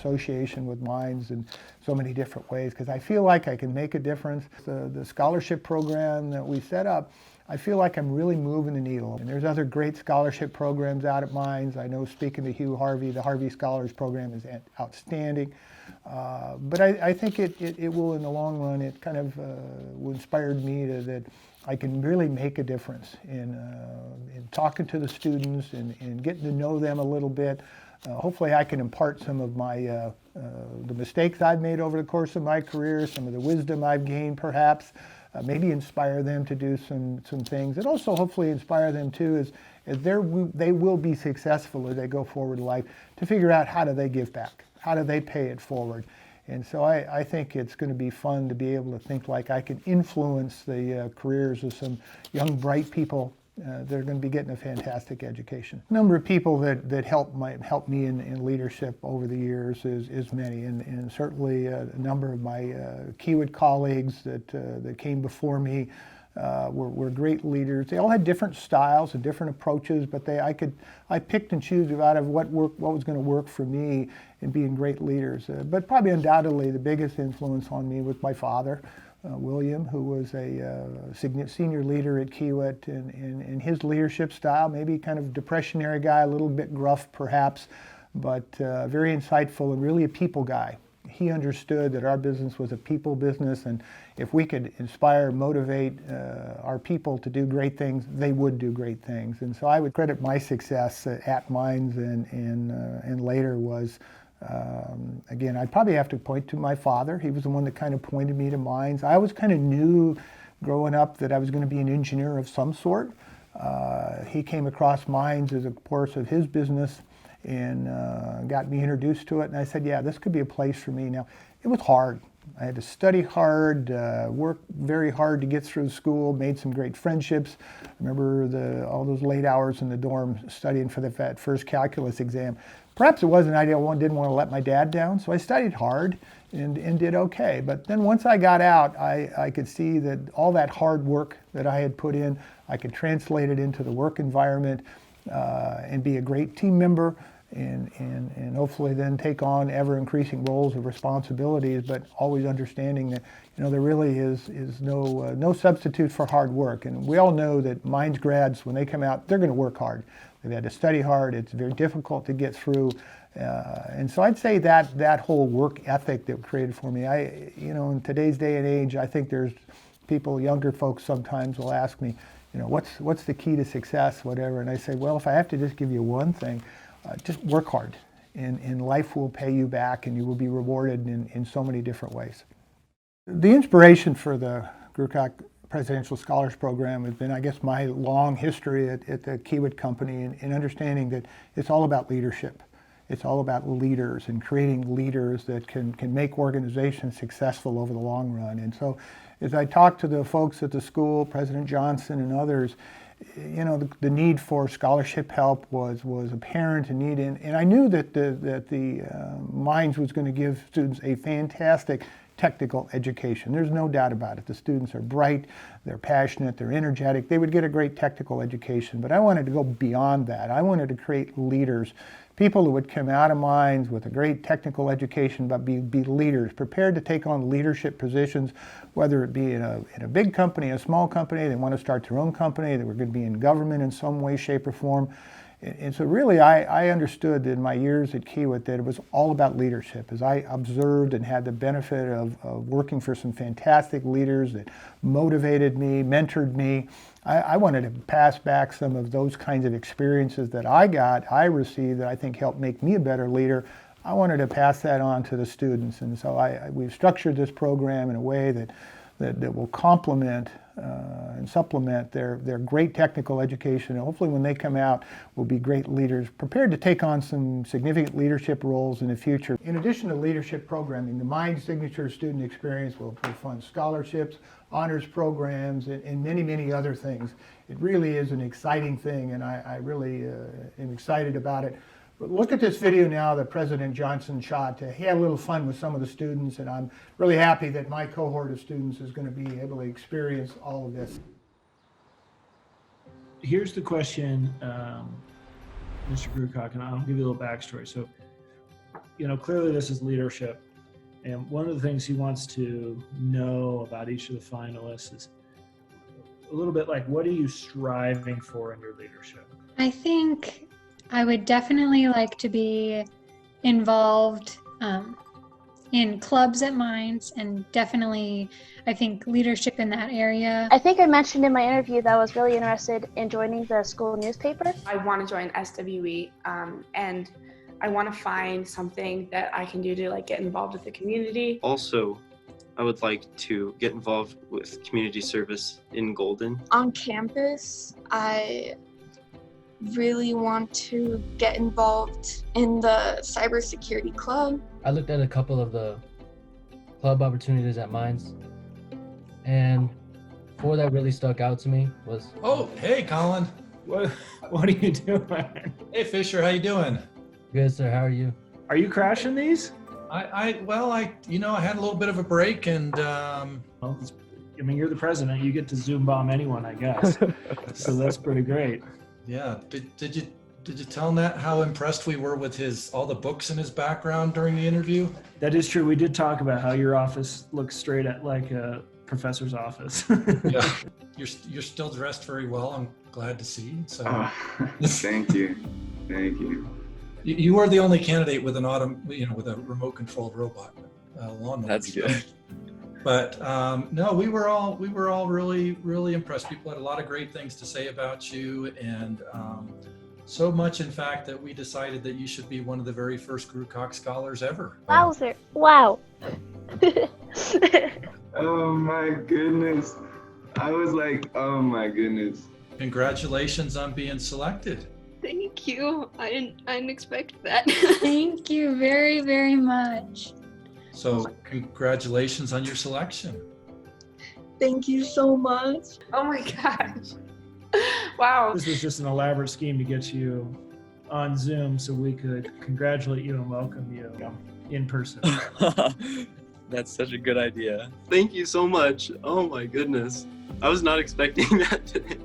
association with Minds in so many different ways, because I feel like I can make a difference. The scholarship program that we set up, I feel like I'm really moving the needle. And there's other great scholarship programs out at Minds. I know, speaking to Hugh Harvey, the Harvey Scholars Program is outstanding. But I think it will, in the long run, it kind of inspired me that I can really make a difference in talking to the students and getting to know them a little bit. Hopefully I can impart some of my the mistakes I've made over the course of my career, some of the wisdom I've gained perhaps, maybe inspire them to do some things, and also hopefully inspire them too as they will be successful as they go forward in life, to figure out how do they give back, how do they pay it forward. And so I think it's going to be fun to be able to think like I can influence the careers of some young, bright people that are going to be getting a fantastic education. A number of people that help me in leadership over the years is many, and certainly a number of my Kiewit colleagues that came before me were great leaders. They all had different styles and different approaches, but I picked and chose out of what was going to work for me in being great leaders. But probably undoubtedly the biggest influence on me was my father, William, who was a senior leader at Kiewit, and his leadership style, maybe kind of depressionary guy, a little bit gruff perhaps, but very insightful and really a people guy. He understood that our business was a people business, and if we could inspire, motivate our people to do great things, they would do great things. And so I would credit my success at Minds and later was, again, I'd probably have to point to my father. He was the one that kind of pointed me to Minds. I always kind of knew growing up that I was going to be an engineer of some sort. He came across Minds as a course of his business and got me introduced to it, and I said, yeah, this could be a place for me. Now, it was hard. I had to study hard, work very hard to get through school, made some great friendships. I remember all those late hours in the dorm studying for that first calculus exam. Perhaps it wasn't, I didn't want to let my dad down, so I studied hard and did okay. But then once I got out, I could see that all that hard work that I had put in, I could translate it into the work environment and be a great team member, and hopefully then take on ever increasing roles of responsibilities, but always understanding that there really is no substitute for hard work. And we all know that Minds grads, when they come out, they're going to work hard. They've had to study hard. It's very difficult to get through. And so I'd say that whole work ethic that created for me, in today's day and age, I think there's people, younger folks sometimes will ask me, what's the key to success, whatever. And I say, well, if I have to just give you one thing, just work hard, and life will pay you back, and you will be rewarded in so many different ways. The inspiration for the Grewcock Presidential Scholars Program has been, I guess, my long history at the Kiewit Company, and understanding that it's all about leadership. It's all about leaders and creating leaders that can make organizations successful over the long run. And so as I talked to the folks at the school, President Johnson and others, the need for scholarship help was apparent and needed, and I knew that the Minds was going to give students a fantastic technical education. There's no doubt about it. The students are bright, they're passionate, they're energetic. They would get a great technical education, but I wanted to go beyond that. I wanted to create leaders, people who would come out of Minds with a great technical education, but be leaders, prepared to take on leadership positions, whether it be in a big company, a small company, they want to start their own company, they were going to be in government in some way, shape, or form. And so really I understood in my years at Kiewit that it was all about leadership. As I observed and had the benefit of working for some fantastic leaders that motivated me, mentored me, I wanted to pass back some of those kinds of experiences that I received, that I think helped make me a better leader. I wanted to pass that on to the students. And so we've structured this program in a way that will complement and supplement their great technical education. And hopefully when they come out, will be great leaders, prepared to take on some significant leadership roles in the future. In addition to leadership programming, the Minds Signature Student Experience will fund scholarships, honors programs, and many, many other things. It really is an exciting thing, and I really am excited about it. But look at this video now that President Johnson shot. He had a little fun with some of the students, and I'm really happy that my cohort of students is going to be able to experience all of this. Here's the question, Mr. Grewcock, and I'll give you a little backstory. So clearly this is leadership. And one of the things he wants to know about each of the finalists is a little bit like, what are you striving for in your leadership? I think I would definitely like to be involved in clubs at Mines, and definitely I think leadership in that area. I think I mentioned in my interview that I was really interested in joining the school newspaper. I want to join SWE, and I want to find something that I can do to like get involved with the community. Also, I would like to get involved with community service in Golden. On campus, I really want to get involved in the cybersecurity club. I looked at a couple of the club opportunities at Mines, and four that really stuck out to me was... Oh, hey, Colin. What are you doing? Hey, Fisher, how you doing? Good, sir. How are you? Are you crashing these? I had a little bit of a break, and Well, you're the president. You get to Zoom bomb anyone, I guess. So that's pretty great. yeah. Did you tell Nat how impressed we were with all the books in his background during the interview? That is true. We did talk about how your office looks straight at like a professor's office. Yeah. You're still dressed very well. I'm glad to see. So Thank you. you are the only candidate with with a remote controlled robot lawnmower. That's good. But no, we were all really, really impressed. People had a lot of great things to say about you, and so much, in fact, that we decided that you should be one of the very first Grewcock scholars ever. Wowzer. Wow. Oh my goodness. I was like, oh my goodness. Congratulations on being selected. Thank you. I didn't expect that. Thank you very, very much. So congratulations on your selection. Thank you so much. Oh my gosh. Wow. This was just an elaborate scheme to get you on Zoom so we could congratulate you and welcome you in person. That's such a good idea. Thank you so much. Oh my goodness. I was not expecting that today.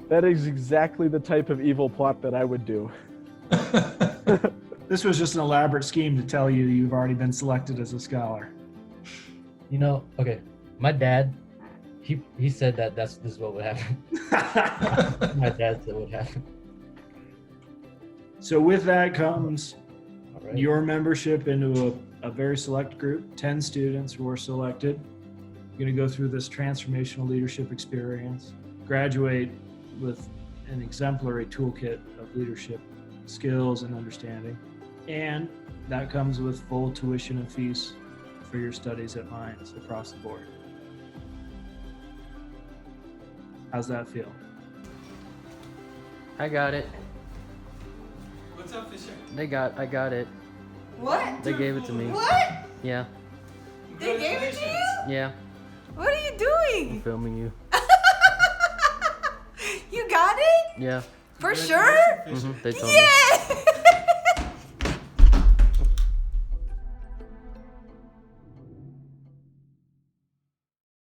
That is exactly the type of evil plot that I would do. This was just an elaborate scheme to tell you you've already been selected as a scholar. Okay, my dad, he said that this is what would happen. My dad said what would happen. So with that comes All right. your membership into a very select group, 10 students who are selected. You're going to go through this transformational leadership experience, graduate with an exemplary toolkit of leadership skills and understanding. And that comes with full tuition and fees for your studies at Mines across the board. How's that feel? I got it. What's up, Fisher? I got it. What? They gave it to me. What? Yeah. They gave it to you? Yeah. What are you I'm doing? filming you. You got it? Yeah. For sure? They told me. Yeah!